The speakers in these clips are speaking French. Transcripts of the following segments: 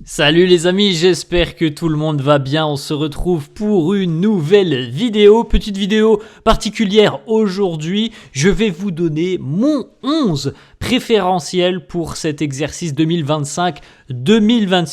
Salut les amis, j'espère que tout le monde va bien. On se retrouve pour une nouvelle vidéo, petite vidéo particulière aujourd'hui. Je vais vous donner mon 11 préférentiel pour cet exercice 2025-2026.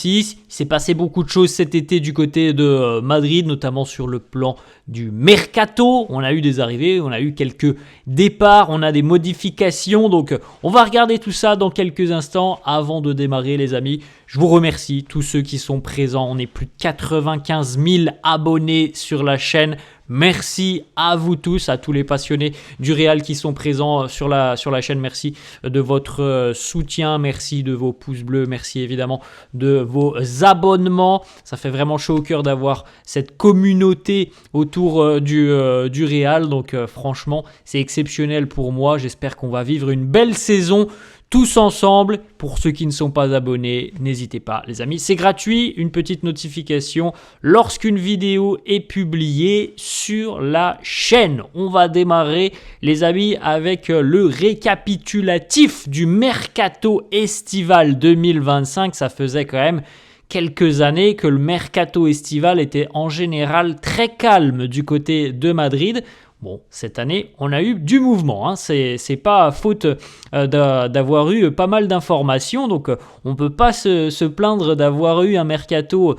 Il s'est passé beaucoup de choses cet été du côté de Madrid, notamment sur le plan du mercato. On a eu des arrivées, on a eu quelques départs, on a des modifications. Donc on va regarder tout ça dans quelques instants. Avant de démarrer les amis, je vous remercie tous ceux qui sont présents. On est plus de 95 000 abonnés sur la chaîne. Merci à vous tous, à tous les passionnés du Real qui sont présents sur la chaîne. Merci de votre soutien, merci de vos pouces bleus, merci évidemment de vos abonnements. Ça fait vraiment chaud au cœur d'avoir cette communauté autour du Real. Donc franchement, c'est exceptionnel pour moi. J'espère qu'on va vivre une belle saison tous ensemble. Pour ceux qui ne sont pas abonnés, n'hésitez pas les amis, c'est gratuit, une petite notification lorsqu'une vidéo est publiée sur la chaîne. On va démarrer les amis avec le récapitulatif du mercato estival 2025. Ça faisait quand même quelques années que le mercato estival était en général très calme du côté de Madrid. Bon, cette année, on a eu du mouvement, hein. C'est pas faute d'avoir eu pas mal d'informations, donc on peut pas se plaindre d'avoir eu un mercato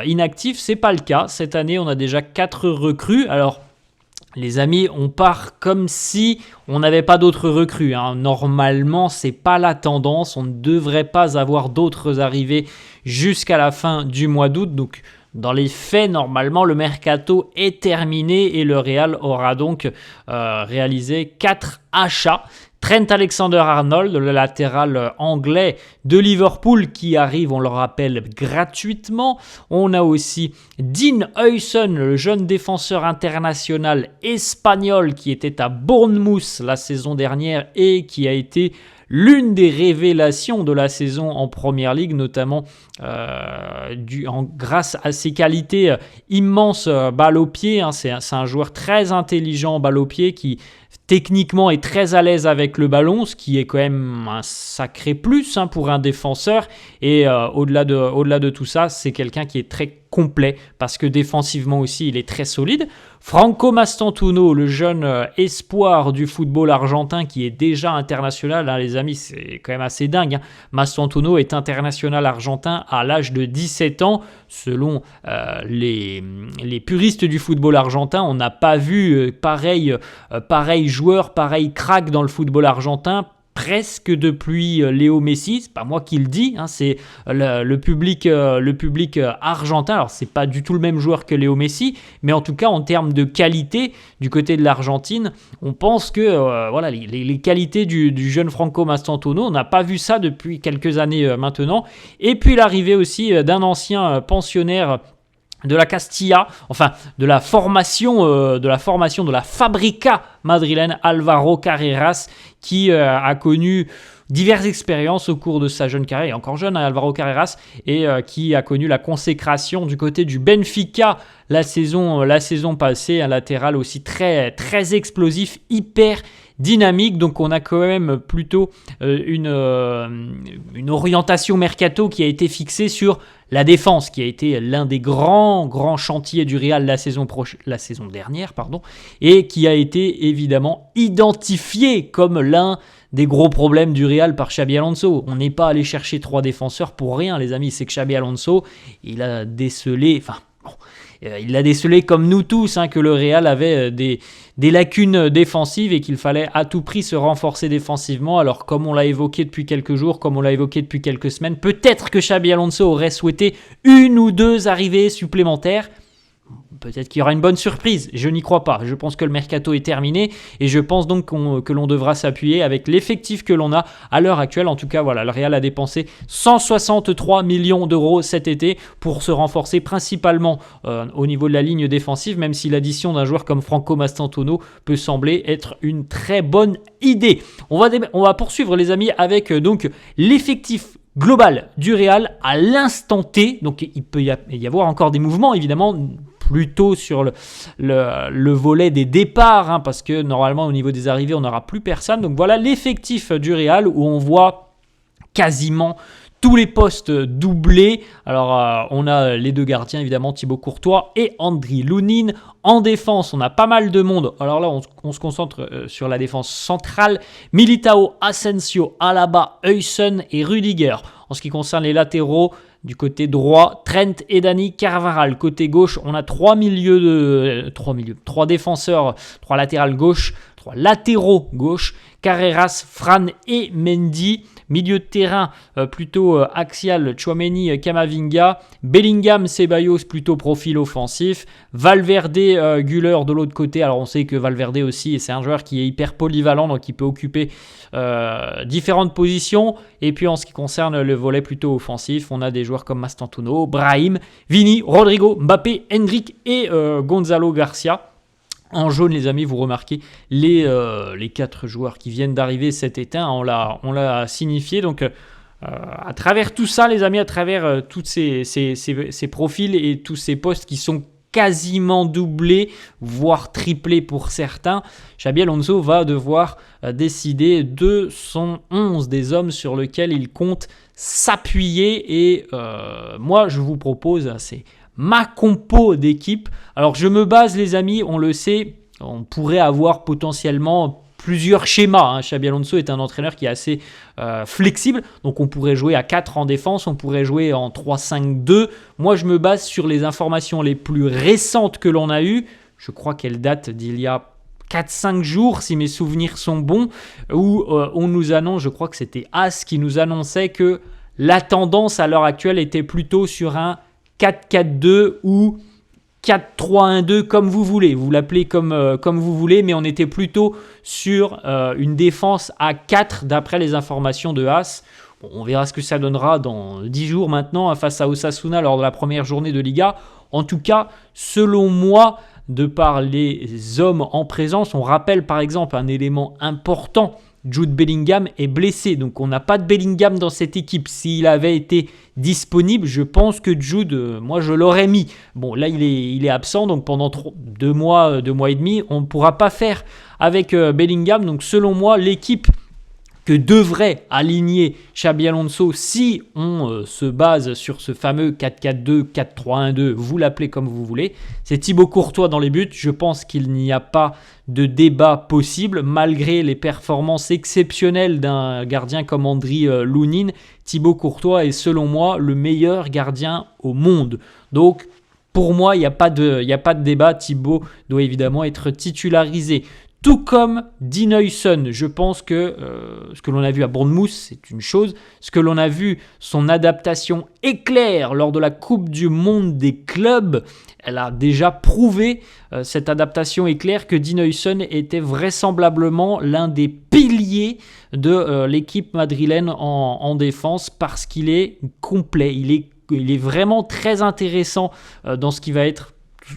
inactif, c'est pas le cas. Cette année, on a déjà 4 recrues. Alors, les amis, on part comme si on n'avait pas d'autres recrues, hein. Normalement, c'est pas la tendance, on ne devrait pas avoir d'autres arrivées jusqu'à la fin du mois d'août, donc dans les faits, normalement, le mercato est terminé et le Real aura donc réalisé 4 achats. Trent Alexander-Arnold, le latéral anglais de Liverpool qui arrive, on le rappelle, gratuitement. On a aussi Dean Huijsen, le jeune défenseur international espagnol qui était à Bournemouth la saison dernière et qui a été l'une des révélations de la saison en Première Ligue, notamment grâce à ses qualités immenses balle au pied. Hein. C'est un joueur très intelligent balle au pied qui techniquement est très à l'aise avec le ballon, ce qui est quand même un sacré plus pour un défenseur. Et au-delà de tout ça, c'est quelqu'un qui est très complet parce que défensivement aussi, il est très solide. Franco Mastantuono, le jeune espoir du football argentin qui est déjà international, hein, les amis, c'est quand même assez dingue. Hein. Mastantuono est international argentin à l'âge de 17 ans. Selon les puristes du football argentin, on n'a pas vu pareil joueur, pareil crack dans le football argentin presque depuis Léo Messi. C'est pas moi qui le dis, hein, c'est le public argentin. Alors c'est pas du tout le même joueur que Léo Messi, mais en tout cas en termes de qualité du côté de l'Argentine, on pense que voilà les qualités du jeune Franco Mastantuono, on n'a pas vu ça depuis quelques années maintenant. Et puis l'arrivée aussi d'un ancien pensionnaire de la Castilla, enfin de la formation de la Fabrica madrilène, Alvaro Carreras, qui a connu diverses expériences au cours de sa jeune carrière, il est encore jeune, hein, Alvaro Carreras, et qui a connu la consécration du côté du Benfica la saison passée, un latéral aussi très, très explosif, hyper dynamique. Donc on a quand même plutôt une orientation mercato qui a été fixée sur la défense, qui a été l'un des grands chantiers du Real la saison dernière, et qui a été évidemment identifié comme l'un des gros problèmes du Real par Xabi Alonso. On n'est pas allé chercher 3 défenseurs pour rien, les amis. C'est que Xabi Alonso, il a décelé comme nous tous, hein, que le Real avait des lacunes défensives et qu'il fallait à tout prix se renforcer défensivement. Alors comme on l'a évoqué depuis quelques jours, comme on l'a évoqué depuis quelques semaines, peut-être que Xabi Alonso aurait souhaité 1 ou 2 arrivées supplémentaires. Peut-être qu'il y aura une bonne surprise, je n'y crois pas. Je pense que le mercato est terminé et je pense donc que l'on devra s'appuyer avec l'effectif que l'on a à l'heure actuelle. En tout cas, voilà, le Real a dépensé 163 millions d'euros cet été pour se renforcer principalement au niveau de la ligne défensive, même si l'addition d'un joueur comme Franco Mastantuono peut sembler être une très bonne idée. On va poursuivre les amis avec donc l'effectif global du Real à l'instant T. Donc il peut y avoir encore des mouvements évidemment, plutôt sur le volet des départs, hein, parce que normalement au niveau des arrivées on n'aura plus personne. Donc voilà l'effectif du Real où on voit quasiment tous les postes doublés. Alors, on a les deux gardiens, évidemment, Thibaut Courtois et Andriy Lounine. En défense, on a pas mal de monde. Alors là, on se concentre sur la défense centrale. Militao, Asensio, Alaba, Huijsen et Rudiger. En ce qui concerne les latéraux, du côté droit, Trent et Dani Carvajal. Côté gauche, on a trois défenseurs, trois latérales gauche, trois latéraux gauche, Carreras, Fran et Mendy. Milieu de terrain plutôt axial, Tchouaméni, Camavinga. Bellingham, Ceballos, plutôt profil offensif. Valverde, Güler de l'autre côté. Alors on sait que Valverde aussi, c'est un joueur qui est hyper polyvalent, donc il peut occuper différentes positions. Et puis en ce qui concerne le volet plutôt offensif, on a des joueurs comme Mastantuono, Brahim, Vini, Rodrigo, Mbappé, Endrick et Gonzalo Garcia. En jaune, les amis, vous remarquez les 4 joueurs qui viennent d'arriver cet été. On l'a signifié. Donc, à travers tout ça, les amis, à travers tous ces profils et tous ces postes qui sont quasiment doublés, voire triplés pour certains, Xabi Alonso va devoir décider de son 11 des hommes sur lequel il compte s'appuyer. Et moi, je vous propose, c'est ma compo d'équipe. Alors je me base, les amis, on le sait, on pourrait avoir potentiellement plusieurs schémas. Xabi Alonso est un entraîneur qui est assez flexible, donc on pourrait jouer à 4 en défense, on pourrait jouer en 3-5-2. Moi je me base sur les informations les plus récentes que l'on a eues. Je crois qu'elles datent d'il y a 4-5 jours, si mes souvenirs sont bons, où on nous annonce, je crois que c'était As qui nous annonçait que la tendance à l'heure actuelle était plutôt sur un 4-4-2 ou 4-3-1-2, comme vous voulez. Vous l'appelez comme vous voulez, mais on était plutôt sur une défense à 4 d'après les informations de As. Bon, on verra ce que ça donnera dans 10 jours maintenant face à Osasuna lors de la première journée de Liga. En tout cas, selon moi, de par les hommes en présence, on rappelle par exemple un élément important. Jude Bellingham est blessé, donc on n'a pas de Bellingham dans cette équipe. S'il avait été disponible, je pense que Jude, moi je l'aurais mis. Bon, là il est absent, donc pendant 2 mois et demi, on ne pourra pas faire avec Bellingham. Donc selon moi, l'équipe que devrait aligner Xabi Alonso si on se base sur ce fameux 4-4-2, 4-3-1-2, vous l'appelez comme vous voulez, c'est Thibaut Courtois dans les buts. Je pense qu'il n'y a pas de débat possible, malgré les performances exceptionnelles d'un gardien comme Andriy Lounine. Thibaut Courtois est selon moi le meilleur gardien au monde. Donc pour moi, il n'y a pas de débat, Thibaut doit évidemment être titularisé. Tout comme Dean Huijsen, je pense que ce que l'on a vu à Bournemouth, c'est une chose. Ce que l'on a vu, son adaptation éclair lors de la Coupe du Monde des clubs, elle a déjà prouvé, cette adaptation éclair, que Dean Huijsen était vraisemblablement l'un des piliers de l'équipe madrilène en défense, parce qu'il est complet, il est vraiment très intéressant dans ce qui va être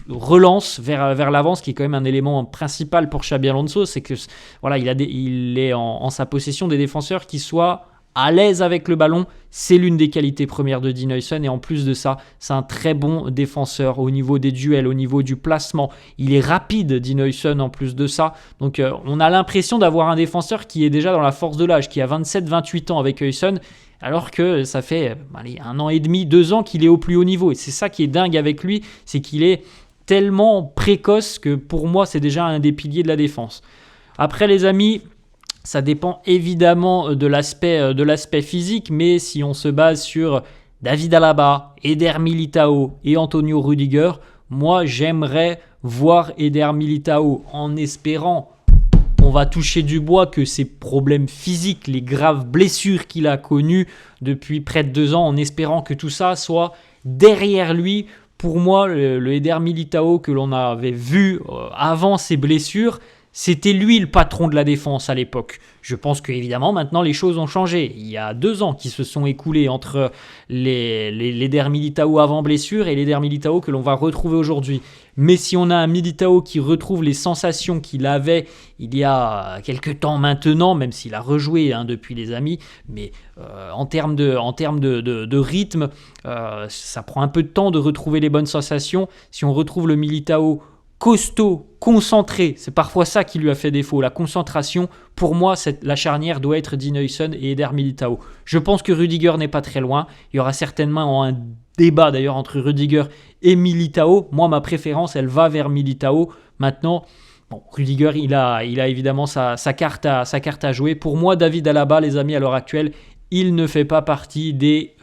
relance vers l'avant, ce qui est quand même un élément principal pour Xabi Alonso, c'est que voilà, il est en sa possession des défenseurs qui soient à l'aise avec le ballon. C'est l'une des qualités premières de Dean Huijsen, et en plus de ça, c'est un très bon défenseur au niveau des duels, au niveau du placement. Il est rapide, Dean Huijsen, en plus de ça. Donc on a l'impression d'avoir un défenseur qui est déjà dans la force de l'âge, qui a 27-28 ans avec Huijsen, alors que ça fait 1 an et demi, 2 ans qu'il est au plus haut niveau. Et c'est ça qui est dingue avec lui, c'est qu'il est tellement précoce que pour moi, c'est déjà un des piliers de la défense. Après, les amis, ça dépend évidemment de l'aspect physique, mais si on se base sur David Alaba, Eder Militao et Antonio Rudiger, moi, j'aimerais voir Eder Militao, en espérant, on va toucher du bois, que ses problèmes physiques, les graves blessures qu'il a connues depuis près de 2 ans, en espérant que tout ça soit derrière lui. Pour moi, le Eder Militao que l'on avait vu avant ses blessures, c'était lui le patron de la défense à l'époque. Je pense qu'évidemment, maintenant, les choses ont changé. Il y a 2 ans qui se sont écoulés entre l'Eder Militao avant blessure et l'Eder Militao que l'on va retrouver aujourd'hui. Mais si on a un Militao qui retrouve les sensations qu'il avait il y a quelques temps maintenant, même s'il a rejoué depuis les amis, mais en termes de rythme, ça prend un peu de temps de retrouver les bonnes sensations. Si on retrouve le Militao costaud, concentré. C'est parfois ça qui lui a fait défaut, la concentration. Pour moi, la charnière doit être Dean Huijsen et Eder Militao. Je pense que Rudiger n'est pas très loin. Il y aura certainement un débat d'ailleurs entre Rudiger et Militao. Moi, ma préférence, elle va vers Militao. Maintenant, bon, Rudiger, il a évidemment sa carte à jouer. Pour moi, David Alaba, les amis, à l'heure actuelle, il ne fait pas partie des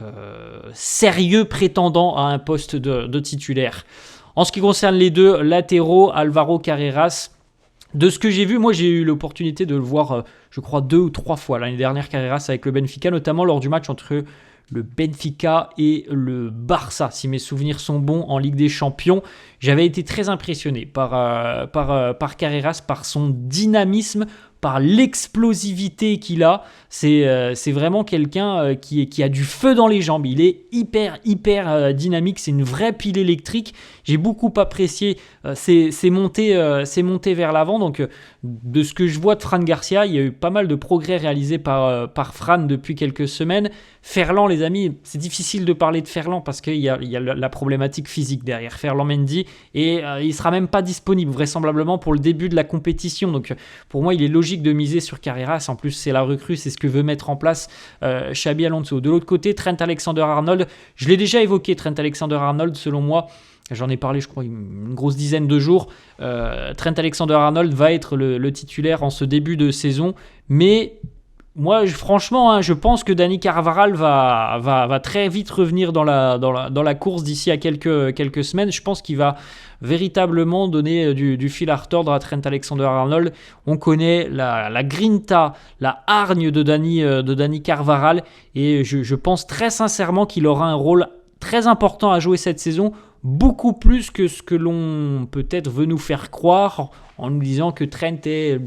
sérieux prétendants à un poste de titulaire. En ce qui concerne les deux latéraux, Alvaro Carreras, de ce que j'ai vu, moi j'ai eu l'opportunité de le voir, je crois 2 ou 3 fois l'année dernière, Carreras avec le Benfica, notamment lors du match entre le Benfica et le Barça, si mes souvenirs sont bons, en Ligue des Champions. J'avais été très impressionné par Carreras, par son dynamisme, par l'explosivité qu'il a. C'est vraiment quelqu'un qui a du feu dans les jambes. Il est hyper dynamique. C'est une vraie pile électrique. J'ai beaucoup apprécié ses montées vers l'avant. Donc, de ce que je vois de Fran Garcia, il y a eu pas mal de progrès réalisés par Fran depuis quelques semaines. Ferland, les amis, c'est difficile de parler de Ferland parce qu'il y a la problématique physique derrière Ferland Mendy et il ne sera même pas disponible vraisemblablement pour le début de la compétition. Donc, pour moi, il est logique de miser sur Carreras. En plus, c'est la recrue, c'est ce que veut mettre en place Xabi Alonso. De l'autre côté, Trent Alexander-Arnold, je l'ai déjà évoqué, Trent Alexander-Arnold, selon moi, j'en ai parlé, je crois, une grosse dizaine de jours. Trent Alexander-Arnold va être le titulaire en ce début de saison, mais moi, franchement, je pense que Dani Carvajal va très vite revenir dans la course d'ici à quelques semaines. Je pense qu'il va véritablement donner du fil à retordre à Trent Alexander-Arnold. On connaît la grinta, la hargne de Dani Carvajal, et je pense très sincèrement qu'il aura un rôle très important à jouer cette saison, beaucoup plus que ce que l'on peut-être veut nous faire croire en nous disant que Trent est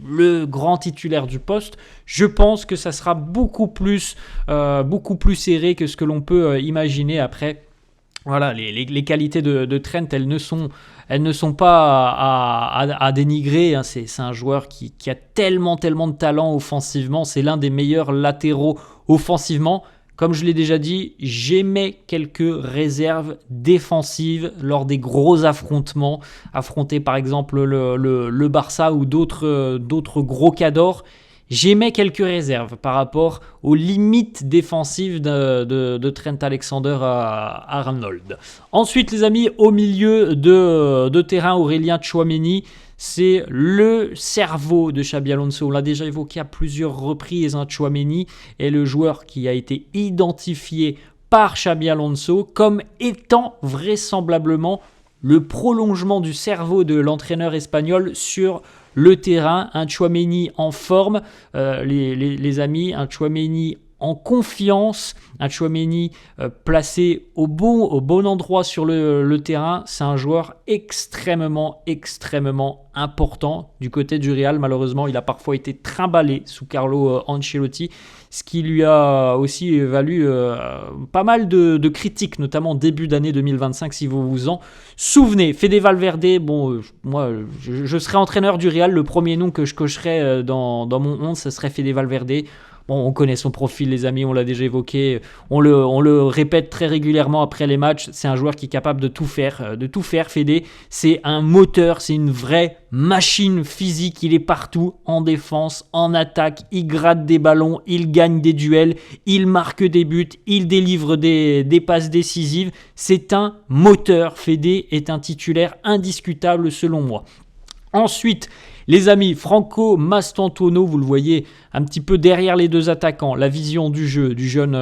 le grand titulaire du poste. Je pense que ça sera beaucoup plus serré que ce que l'on peut imaginer. Après, voilà, les qualités de Trent, elles ne sont pas à dénigrer. Hein. C'est un joueur qui a tellement de talent offensivement. C'est l'un des meilleurs latéraux offensivement. Comme je l'ai déjà dit, j'émets quelques réserves défensives lors des gros affrontements, affronter par exemple le Barça ou d'autres gros cadors. J'émets quelques réserves par rapport aux limites défensives de Trent Alexander-Arnold. Ensuite, les amis, au milieu de terrain, Aurélien Tchouaméni, c'est le cerveau de Xabi Alonso. On l'a déjà évoqué à plusieurs reprises. Tchouaméni est le joueur qui a été identifié par Xabi Alonso comme étant vraisemblablement le prolongement du cerveau de l'entraîneur espagnol sur le terrain. Un Tchouaméni en forme, les amis, un Tchouaméni en confiance, un Tchouaméni placé au bon endroit sur le terrain. C'est un joueur extrêmement important du côté du Real. Malheureusement, il a parfois été trimballé sous Carlo Ancelotti, ce qui lui a aussi valu pas mal de critiques, notamment début d'année 2025, si vous vous en souvenez. Fede Valverde, moi, je serais entraîneur du Real, le premier nom que je cocherais dans mon 11, ce serait Fede Valverde. Bon, on connaît son profil, les amis, on l'a déjà évoqué, on le répète très régulièrement après les matchs. C'est un joueur qui est capable de tout faire, Fede. C'est un moteur, c'est une vraie machine physique. Il est partout, en défense, en attaque, il gratte des ballons, il gagne des duels, il marque des buts, il délivre des passes décisives. C'est un moteur. Fede est un titulaire indiscutable selon moi. Ensuite, les amis, Franco Mastantuono, vous le voyez un petit peu derrière les deux attaquants, la vision du jeu du jeune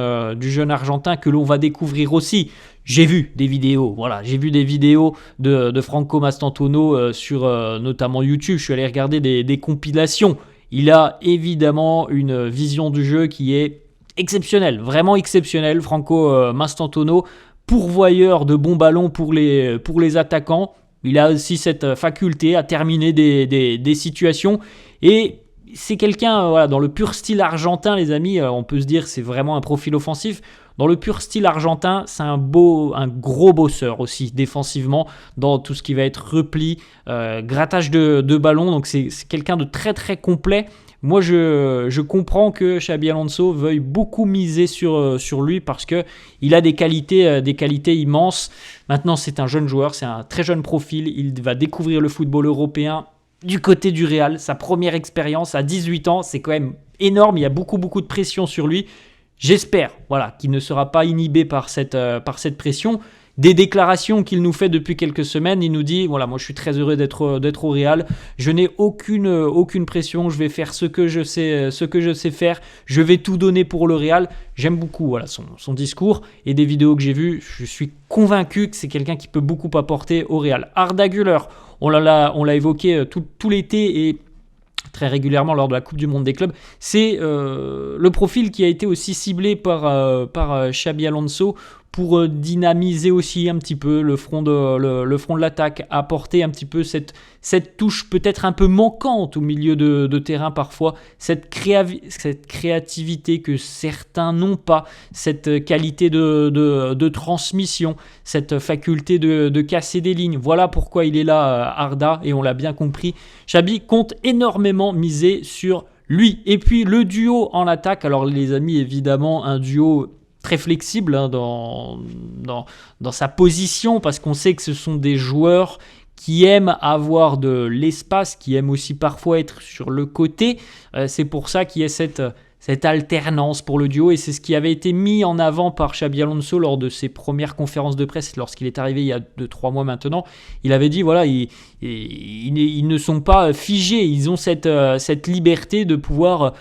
Argentin que l'on va découvrir aussi. J'ai vu des vidéos de Franco Mastantuono sur notamment YouTube. Je suis allé regarder des compilations. Il a évidemment une vision du jeu qui est exceptionnelle, vraiment exceptionnelle. Franco Mastantuono, pourvoyeur de bons ballons pour les attaquants. Il a aussi cette faculté à terminer des situations et c'est quelqu'un, dans le pur style argentin, les amis, on peut se dire c'est vraiment un profil offensif. Dans le pur style argentin, c'est un gros bosseur aussi défensivement dans tout ce qui va être repli, grattage de ballon. Donc c'est quelqu'un de très complet. Moi, je comprends que Xabi Alonso veuille beaucoup miser sur lui parce qu'il a des qualités immenses. Maintenant, c'est un jeune joueur, c'est un très jeune profil. Il va découvrir le football européen du côté du Real. Sa première expérience à 18 ans, c'est quand même énorme. Il y a beaucoup de pression sur lui. J'espère qu'il ne sera pas inhibé par cette pression. Des déclarations qu'il nous fait depuis quelques semaines, il nous dit moi je suis très heureux d'être au Real, je n'ai aucune pression, je vais faire ce que je sais faire, je vais tout donner pour le Real. J'aime beaucoup son discours et des vidéos que j'ai vues, je suis convaincu que c'est quelqu'un qui peut beaucoup apporter au Real. Arda Güler, on l'a évoqué tout l'été et très régulièrement lors de la Coupe du Monde des clubs, c'est le profil qui a été aussi ciblé par Xabi Alonso pour dynamiser aussi un petit peu le front de l'attaque, apporter un petit peu cette touche peut-être un peu manquante au milieu de terrain parfois, cette créativité que certains n'ont pas, cette qualité de transmission, cette faculté de casser des lignes. Voilà pourquoi il est là, Arda, et on l'a bien compris. Xabi compte énormément miser sur lui. Et puis le duo en attaque, alors les amis, évidemment, un duo très flexible dans sa position, parce qu'on sait que ce sont des joueurs qui aiment avoir de l'espace, qui aiment aussi parfois être sur le côté. C'est pour ça qu'il y a cette alternance pour le duo, et c'est ce qui avait été mis en avant par Xabi Alonso lors de ses premières conférences de presse lorsqu'il est arrivé il y a 2-3 mois maintenant. Il avait dit ils ne sont pas figés, ils ont cette liberté de pouvoir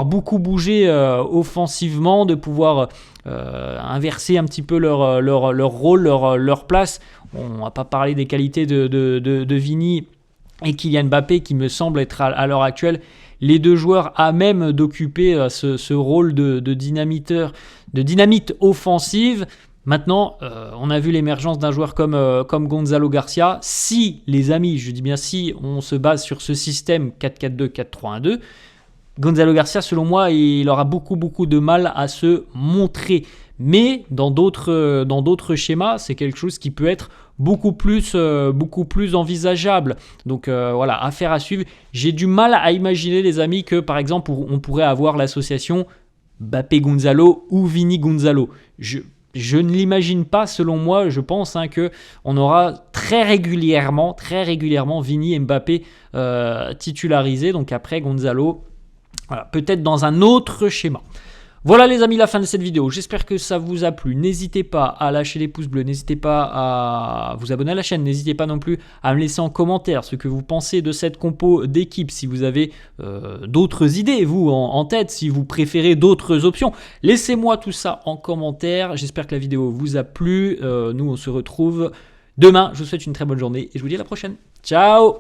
beaucoup bouger offensivement, de pouvoir inverser un petit peu leur rôle, leur place. On ne va pas parler des qualités de Vini et Kylian Mbappé qui me semblent être à l'heure actuelle les deux joueurs à même d'occuper ce rôle de dynamiteur, de dynamite offensive. Maintenant, on a vu l'émergence d'un joueur comme Gonzalo Garcia. Si, les amis, je dis bien si, on se base sur ce système 4-4-2, 4-3-1-2, Gonzalo Garcia, selon moi, il aura beaucoup de mal à se montrer. Mais dans d'autres schémas, c'est quelque chose qui peut être beaucoup plus envisageable. Donc affaire à suivre. J'ai du mal à imaginer, les amis, que par exemple, on pourrait avoir l'association Mbappé-Gonzalo ou Vini-Gonzalo. Je ne l'imagine pas, selon moi. Je pense qu'on aura très régulièrement Vini et Mbappé titularisés. Donc après, Gonzalo, peut-être dans un autre schéma. Voilà les amis, la fin de cette vidéo. J'espère que ça vous a plu. N'hésitez pas à lâcher les pouces bleus, n'hésitez pas à vous abonner à la chaîne, n'hésitez pas non plus à me laisser en commentaire ce que vous pensez de cette compo d'équipe. Si vous avez d'autres idées, vous, en tête, si vous préférez d'autres options, laissez-moi tout ça en commentaire. J'espère que la vidéo vous a plu. Nous, on se retrouve demain. Je vous souhaite une très bonne journée et je vous dis à la prochaine. Ciao!